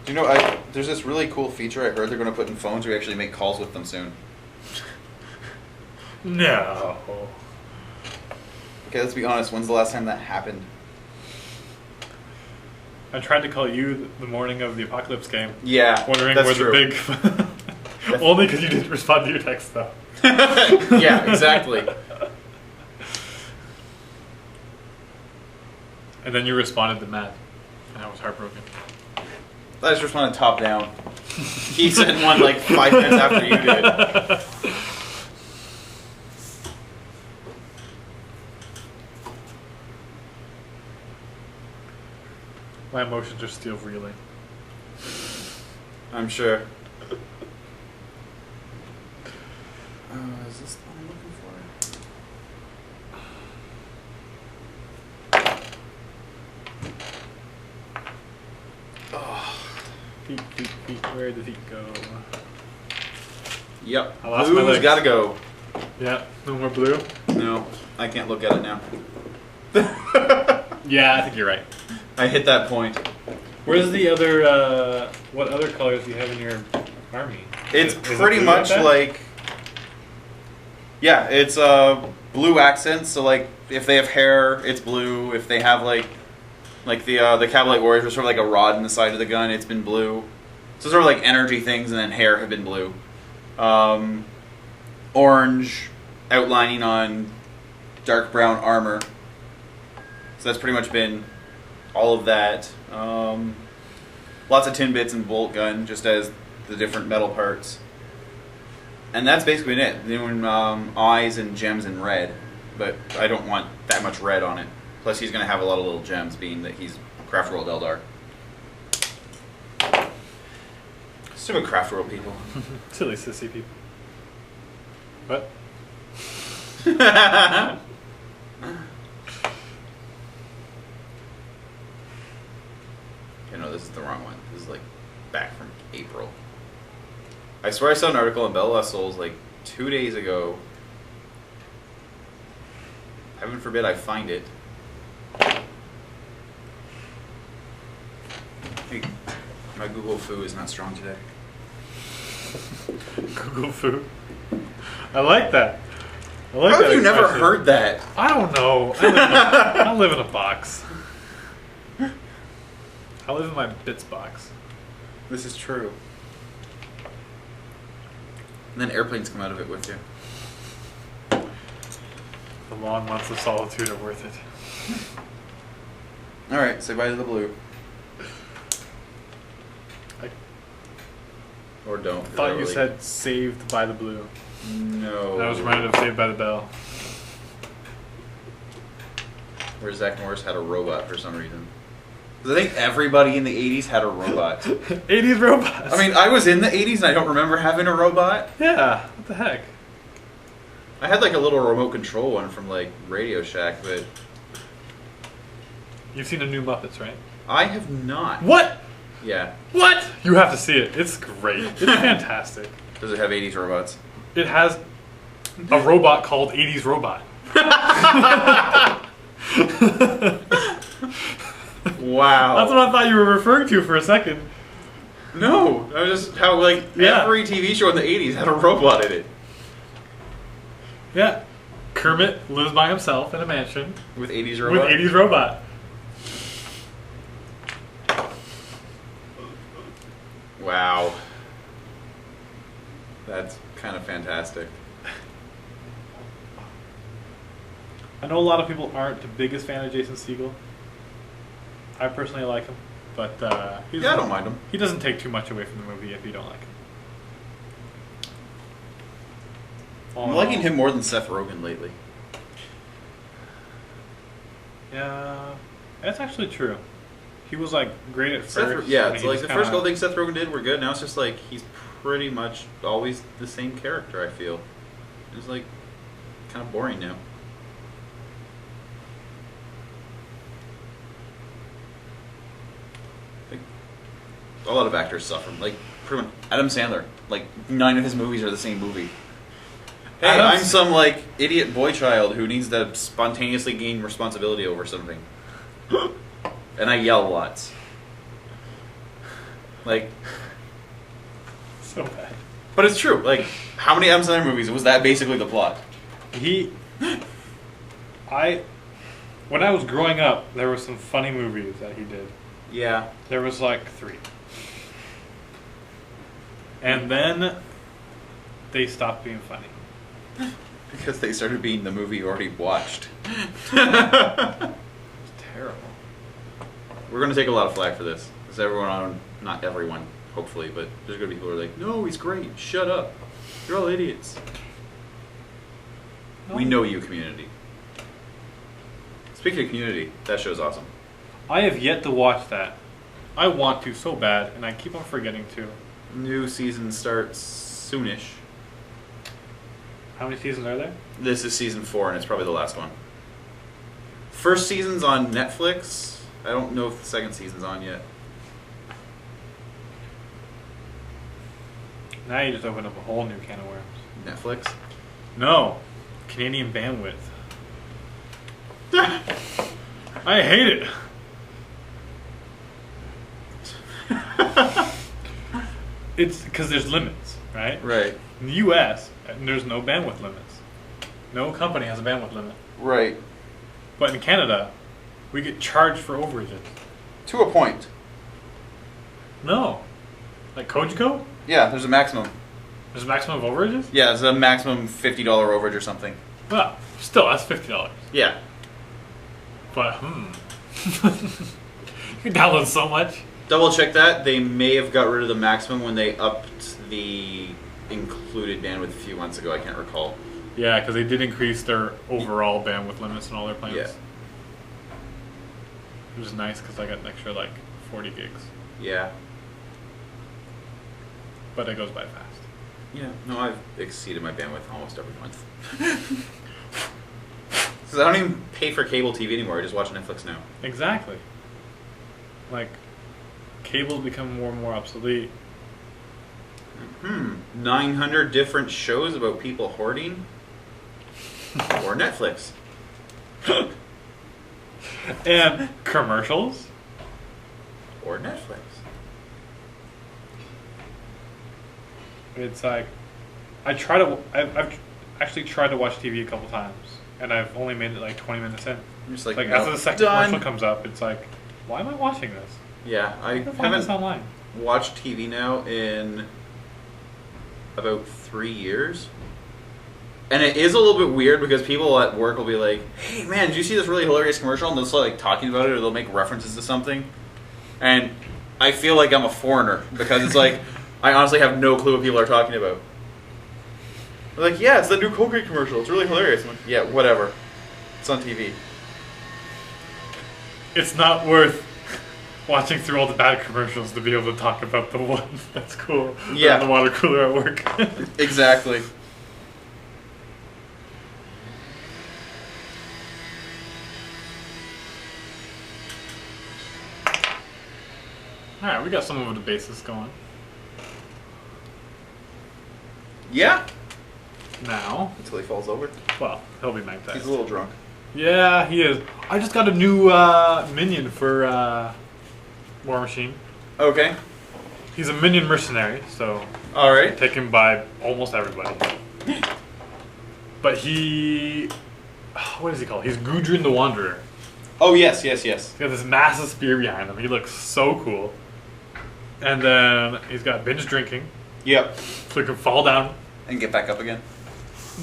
Do you know, there's this really cool feature I heard they're going to put in phones where you actually make calls with them soon. No. Okay, let's be honest. When's the last time that happened? I tried to call you the morning of the Apocalypse game. Yeah, wondering that's where true. the big... Only because you didn't respond to your text, though. Yeah, exactly. And then you responded to Matt. And I was heartbroken. I just responded top down. He sent one like 5 minutes after you did. My emotions are still reeling. I'm sure. Is this the one I'm looking for? Oh. Feet, where did the feet go? Yep. I lost my Blue's legs. gotta go. Yeah, no more blue? No, I can't look at it now. Yeah, I think you're right. I hit that point. Where's the other, what other colors do you have in your army? It's Is it pretty blue much that? like... Yeah, it's blue accents, so like, if they have hair, it's blue. If they have like the Cavalite Warriors are sort of like a rod in the side of the gun, it's been blue. So sort of like energy things, and then hair have been blue. Orange outlining on dark brown armor. So that's pretty much been all of that. Lots of tin bits and bolt gun, just as the different metal parts. And that's basically it. Doing eyes and gems in red, but I don't want that much red on it. Plus he's going to have a lot of little gems, being that he's Craft World Eldar. Stupid Craft World people. Silly sissy people. What? Okay, no, this is the wrong one. This is like back from April. I swear I saw an article on Bell Lost Souls like 2 days ago. Heaven forbid I find it. Hey, my Google foo is not strong today. Google Foo. I like that. I like How that have you never expression. heard that? I don't know. I live in a box. I live in my bits box. This is true. And then airplanes come out of it with you. The long months of solitude are worth it. Alright, say bye to the blue. I Or don't. thought you said saved by the blue. No. And I was reminded of Saved by the Bell. Where Zach Morris had a robot for some reason. Because I think everybody in the 80s had a robot. 80s robots. I mean, I was in the 80s and I don't remember having a robot. Yeah, what the heck? I had like a little remote control one from like Radio Shack, but You've seen the new Muppets, right? I have not. What? Yeah. What? You have to see it. It's great. It's fantastic. Does it have 80s robots? It has a robot called 80s Robot. Wow. That's what I thought you were referring to for a second. No, that was just how like Yeah. every TV show in the 80s had a robot in it. Yeah. Kermit lives by himself in a mansion With 80s with robot? 80s Robot. Wow. That's kind of fantastic. I know a lot of people aren't the biggest fan of Jason Segel. I personally like him, but he's Yeah, I don't mind him. He doesn't take too much away from the movie if you don't like him. I'm liking him more than Seth Rogen lately. Yeah, that's actually true. He was like great at first. Yeah, and it's he like just the first kinda- couple things Seth Rogen did were good. Now it's just like he's pretty much always the same character, I feel. It's like kind of boring now. Like, a lot of actors suffer. Like pretty much Adam Sandler. Like 9 of his movies are the same movie. Hey, I'm some like idiot boy child who needs to spontaneously gain responsibility over something. And I yell lots. Like, So bad. but it's true. Like, how many Adam Sandler movies was that basically the plot? When I was growing up, there were some funny movies that he did. Yeah. There was like 3. And then they stopped being funny. Because they started being the movie you already watched. It's terrible. We're going to take a lot of flack for this. Because everyone on, not everyone, hopefully, but there's going to be people who are like, no, he's great. Shut up. You're all idiots. No. We know you, Community. Speaking of Community, that show's awesome. I have yet to watch that. I want to so bad, and I keep on forgetting to. New season starts soonish. How many seasons are there? This is season 4, and it's probably the last one. First season's on Netflix. I don't know if the second season's on yet. Now you just opened up a whole new can of worms. Netflix? No. Canadian bandwidth. I hate it. It's because there's limits, right? Right. In the U.S., there's no bandwidth limits. No company has a bandwidth limit. Right. But in Canada, we get charged for overages. To a point. No. Like Kojiko? Yeah, there's a maximum. There's a maximum of overages? Yeah, there's a maximum $50 overage or something. Well, still, that's $50. Yeah. But, you download so much. Double check that. They may have got rid of the maximum when they upped the included bandwidth a few months ago. I can't recall. Yeah, because they did increase their overall bandwidth limits on all their plans. Yeah. Which is nice because I got an extra, like, 40 gigs. Yeah. But it goes by fast. Yeah. No, I've exceeded my bandwidth almost every month. Because I don't even pay for cable TV anymore. I just watch Netflix now. Exactly. Like, cable's become more and more obsolete. 900 different shows about people hoarding? Or Netflix. And commercials? Or Netflix. It's like, I've actually tried to watch TV a couple times, and I've only made it like 20 minutes in. I'm just like, Like, nope, after the second done. commercial comes up, it's like, why am I watching this? Yeah, I can find this haven't online. watched TV now in about 3 years. And it is a little bit weird because people at work will be like, hey man, did you see this really hilarious commercial? And they'll start like talking about it, or they'll make references to something. And I feel like I'm a foreigner because it's like, I honestly have no clue what people are talking about. They're like, yeah, it's the new Colgate commercial. It's really hilarious. I'm like, yeah, whatever. It's on TV. It's not worth watching through all the bad commercials to be able to talk about the one that's cool. Yeah. The water cooler at work. Exactly. Alright, we got some of the bases going. Yeah. Now, Until he falls over. well, he'll be magnetized. He's a little drunk. Yeah, he is. I just got a new minion for War Machine. Okay. He's a minion mercenary, so Alright. taken by almost everybody. But he... What is he called? He's Gudrun the Wanderer. Oh, yes, yes, yes. He's got this massive spear behind him. He looks so cool. And then he's got binge drinking, Yep. so he can fall down. And get back up again?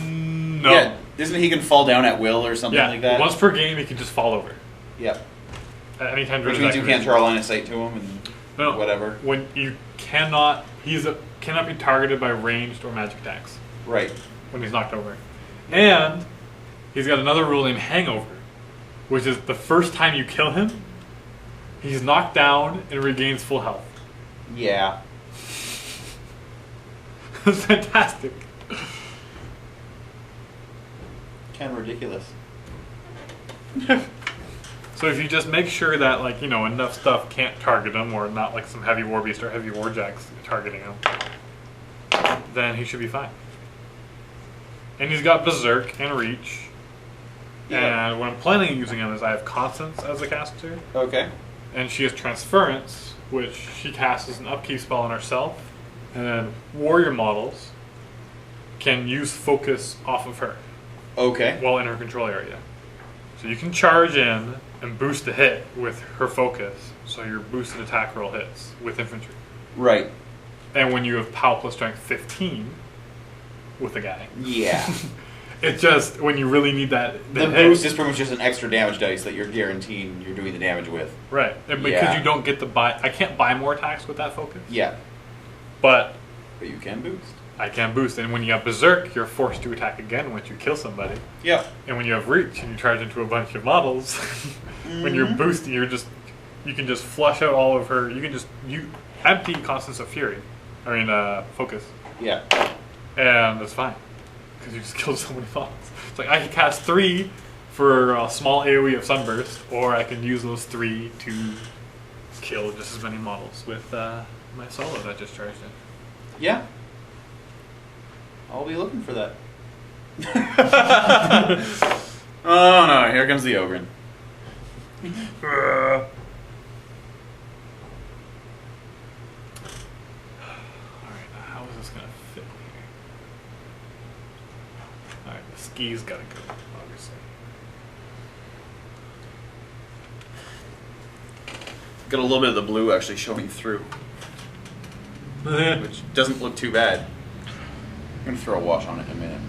No. Yeah. Isn't he can fall down at will or something Yeah, like that? once per game he can just fall over. Yep. At any time Which during means his you can't activation. draw line of sight to him and No, whatever. When you cannot, cannot be targeted by ranged or magic attacks Right. when he's knocked over. And he's got another rule named Hangover, which is the first time you kill him, he's knocked down and regains full health. Yeah. It's fantastic. Kind of ridiculous. So if you just make sure that, like, you know, enough stuff can't target him, or not like some heavy war beast or heavy warjacks targeting him, then he should be fine. And he's got Berserk and Reach. Yeah. And what I'm planning on using him is I have Constance as a caster, Okay. and she has Transference, which she casts as an upkeep spell on herself, and then warrior models can use focus off of her Okay. while in her control area. So you can charge in and boost the hit with her focus, so your boosted attack roll hits with infantry. Right. And when you have power plus strength 15 with a guy, Yeah. it's just when you really need that The hit, boost is pretty much just an extra damage dice that you're guaranteed you're doing the damage with. right? And because Yeah. you don't get to buy, I can't buy more attacks with that focus. Yeah. But But you can boost. I can boost, and when you have berserk, you're forced to attack again once you kill somebody. Yeah. And when you have reach and you charge into a bunch of models, when you're boosting, you can just flush out all of her. You can just empty Constance of Fury, focus, Yeah. and that's fine because you just killed so many models. It's like I can cast 3 for a small AOE of Sunburst, or I can use those 3 to kill just as many models with my solo that just charged in. Yeah. I'll be looking for that. Oh no, here comes the Ogren. Alright, how is this gonna fit here? Alright, the ski's gotta go, obviously. Got a little bit of the blue actually showing through, which doesn't look too bad. I'm gonna throw a wash on it in a minute.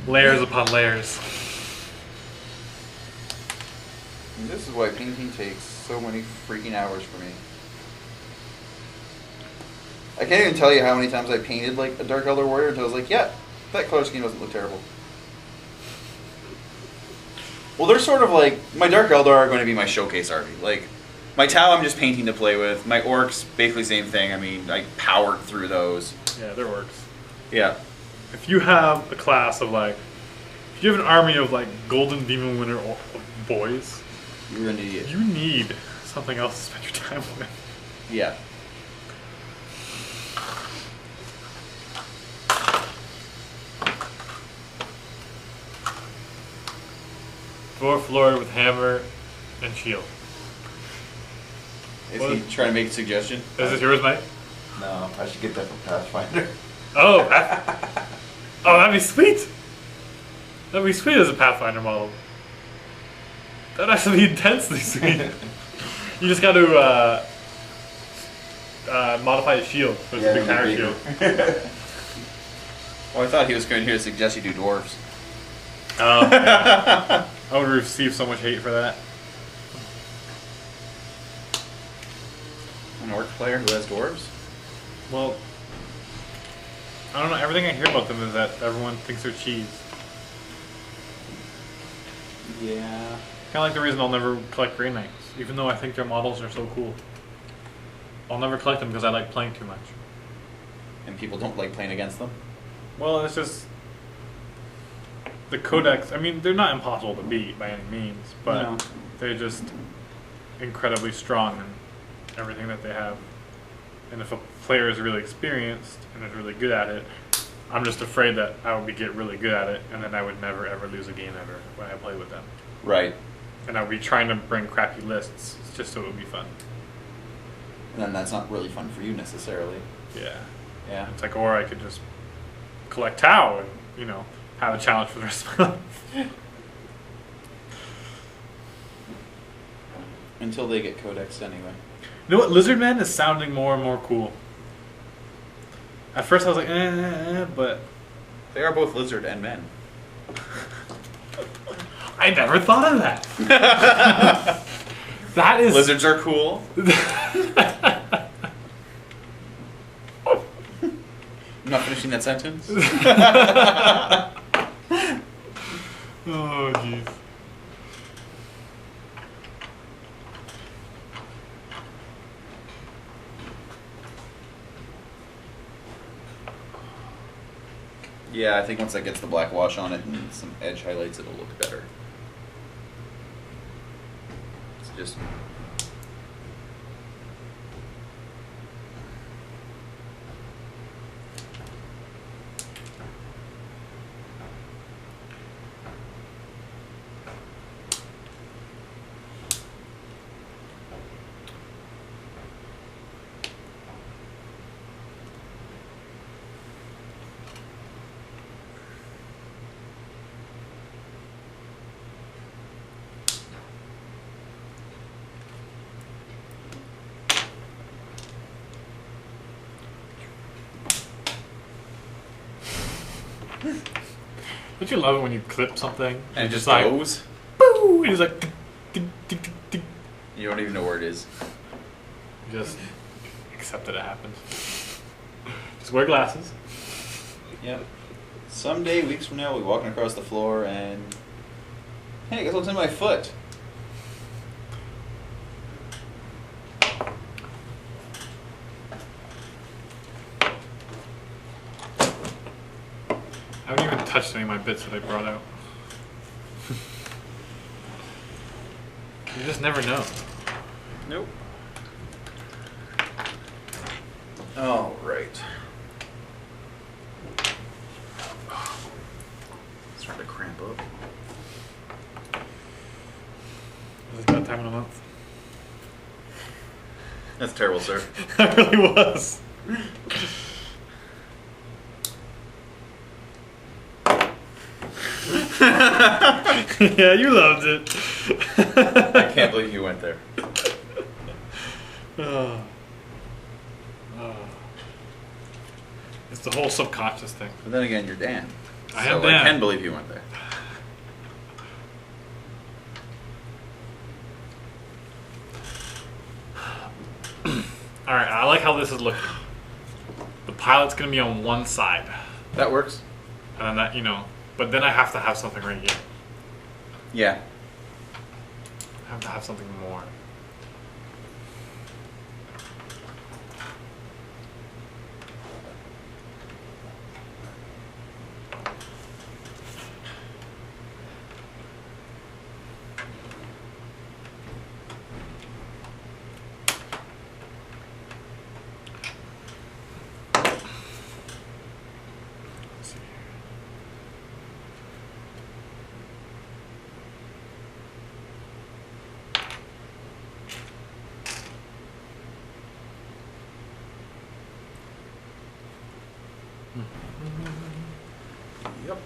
Layers upon layers. And this is why painting takes so many freaking hours for me. I can't even tell you how many times I painted like a Dark Elder Warrior until I was like, yeah, that color scheme doesn't look terrible. Well, they're sort of like, my Dark Elder are going to be my showcase army. Like, my Tau I'm just painting to play with. My Orcs, basically same thing. I mean, I powered through those. Yeah, there works. Yeah. If you have a class of if you have an army of Golden Demon Winter boys, You're an idiot. you need something else to spend your time with. Yeah. Dwarf Lord with hammer and shield. Is What? he trying to make a suggestion? Is this yours, Mike? No, I should get that from Pathfinder. Oh, oh, that'd be sweet. That'd be sweet as a Pathfinder model. That'd actually be intensely sweet. You just got to modify his shield. So it's a big power shield. Well, I thought he was going to suggest you do dwarves. Oh, yeah. I would receive so much hate for that. An orc player who has dwarves? Well, I don't know. Everything I hear about them is that everyone thinks they're cheese. Yeah. Kind of like the reason I'll never collect Grey Knights, even though I think their models are so cool. I'll never collect them because I like playing too much. And people don't like playing against them? Well, it's just the codex. I mean, they're not impossible to beat by any means, but No. they're just incredibly strong in everything that they have. And if a player is really experienced and is really good at it, I'm just afraid that I would get really good at it, and then I would never ever lose a game ever when I play with them. Right. And I would be trying to bring crappy lists just so it would be fun. And then that's not really fun for you necessarily. Yeah. Yeah. It's like, or I could just collect Tau and, have a challenge for the rest of my life. Until they get codexed anyway. You know what? Lizardman is sounding more and more cool. At first I was like, but They are both lizard and men. I never thought of that. That is... Lizards are cool. I'm not finishing that sentence. Oh, jeez. Yeah, I think once that gets the black wash on it and some edge highlights, it'll look better. It's just... Don't you love it when you clip something And it just like, goes. boo, and it's like, tick, tick, tick, tick, tick. You don't even know where it is. Just accept that it happens. Just wear glasses. Yep. Someday, weeks from now, we'll be walking across the floor and... Hey, guess what's in my foot? I haven't even touched any of my bits that I brought out. You just never know. Nope. All right. Starting to cramp up. Is it that time of the month? That's terrible, sir. It really was. Yeah, you loved it. I can't believe you went there. Oh. Oh. It's the whole subconscious thing. But then again, you're Dan. I am so Dan. I can believe you went there. Alright, I like how this is looking. The pilot's gonna be on one side. That works. And then that, you know, but then I have to have something right here. Yeah. I have to have something more. Let's see here. Yep.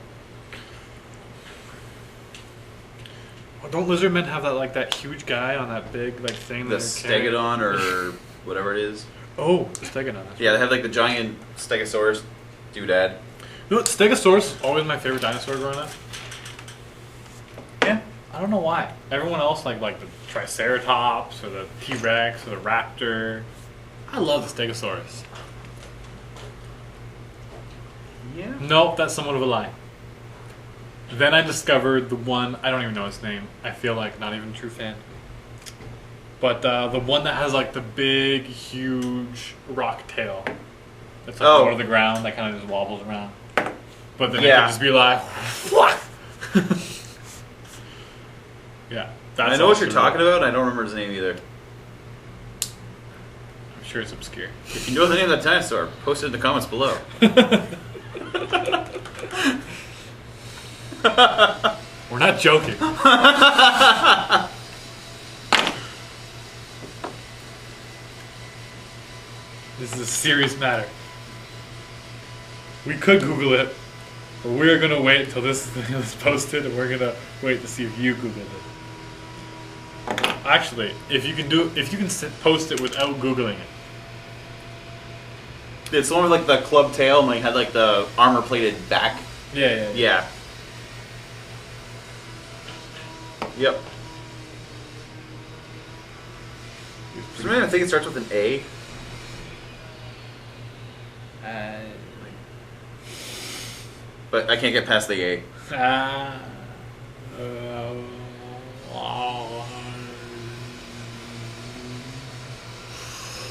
Well, don't lizard men have that like that huge guy on that big like thing? The that they're carrying? stegodon or whatever it is. Oh, the stegodon. That's Yeah, they have like the giant stegosaurus doodad. You know what? Stegosaurus always my favorite dinosaur growing up. Yeah. I don't know why. Everyone else like the Triceratops or the T-Rex or the Raptor. I love the Stegosaurus. Yeah. Nope, that's somewhat of a lie. Then I discovered the one, I don't even know his name. I feel like not even a true fan. But the one that has like the big, huge rock tail. That's like low to the ground, that kind of just wobbles around. But then it can just be like, what? Yeah. That's I know what you're also talking about, and I don't remember his name either. I'm sure it's obscure. If you know the name of that dinosaur, post it in the comments below. We're not joking. This is a serious matter. We could Google it, but we're gonna wait until this thing is posted, and we're gonna wait to see if you Googled it. Actually, if you can post it without Googling it. It's the one with like the club tail and like had like the armor plated back. Yeah. Yeah. Yep. For some reason, I think it starts with an A. But I can't get past the A.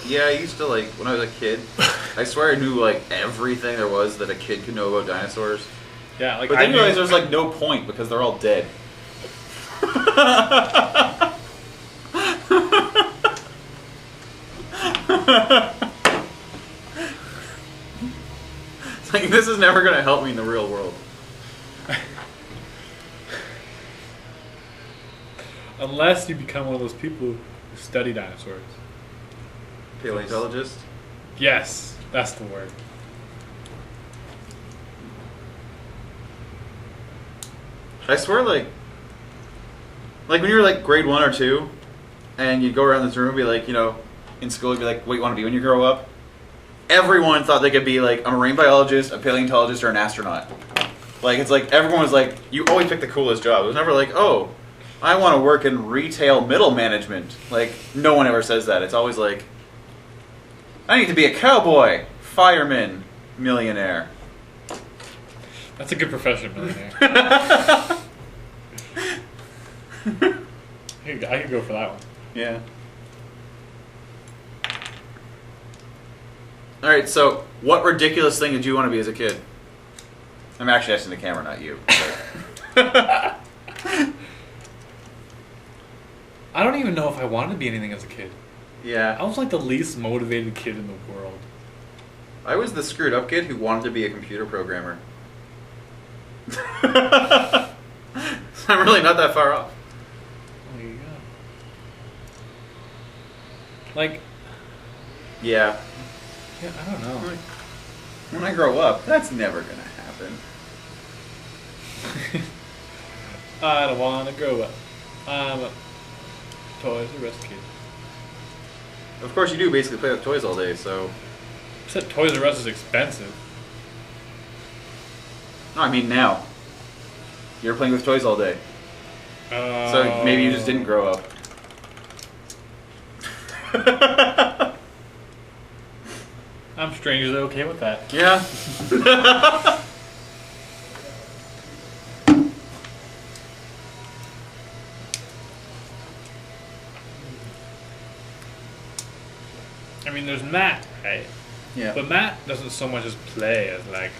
Yeah, I used to like when I was a kid. I swear I knew like everything there was that a kid could know about dinosaurs. Yeah, like But then you realize there's like no point because they're all dead. It's like this is never gonna help me in the real world. Unless you become one of those people who study dinosaurs. Paleontologist? Yes, that's the word. I swear, like when you were like grade 1 or 2, and you'd go around this room and be like, you know, in school, you'd be like, what do you want to be when you grow up? Everyone thought they could be like a marine biologist, a paleontologist, or an astronaut. Like, it's like everyone was like, you always pick the coolest job. It was never like, oh, I want to work in retail middle management. Like, no one ever says that. It's always like, I need to be a cowboy, fireman, millionaire. That's a good profession, millionaire. I could go for that one. Yeah. All right, so what ridiculous thing did you want to be as a kid? I'm actually asking the camera, not you. I don't even know if I wanted to be anything as a kid. Yeah. I was like the least motivated kid in the world. I was the screwed up kid who wanted to be a computer programmer. I'm really not that far off. There you go. Like, Yeah. yeah, I don't know. When I grow up, that's never gonna happen. I don't want to grow up. I'm a Toys R Us kid. Of course you do basically play with toys all day, so... Except Toys R Us is expensive. No, I mean now. You're playing with toys all day. So maybe you just didn't grow up. I'm strangely okay with that. Yeah. I mean, there's Matt, right? Yeah. But Matt doesn't so much as play as like